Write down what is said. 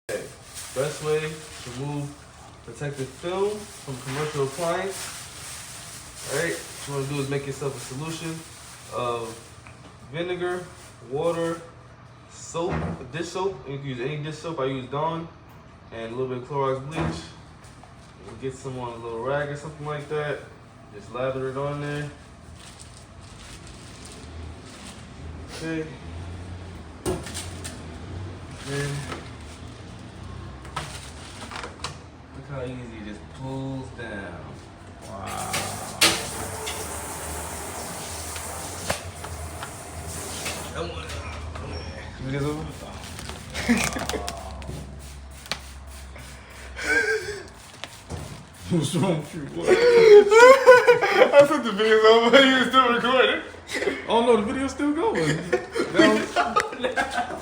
Okay. Best way to remove protective film from commercial appliance. Alright, what you want to do is make yourself a solution of vinegar, water, soap, dish soap. You can use any dish soap. I use Dawn, and a little bit of Clorox bleach. You get some on a little rag or something like that. Just lather it on there. Okay. Then look how easy it just pulls down. Wow. Come on. What's wrong with you? What? I sent the videos over, you still recording. Oh no, the video's still going. Now,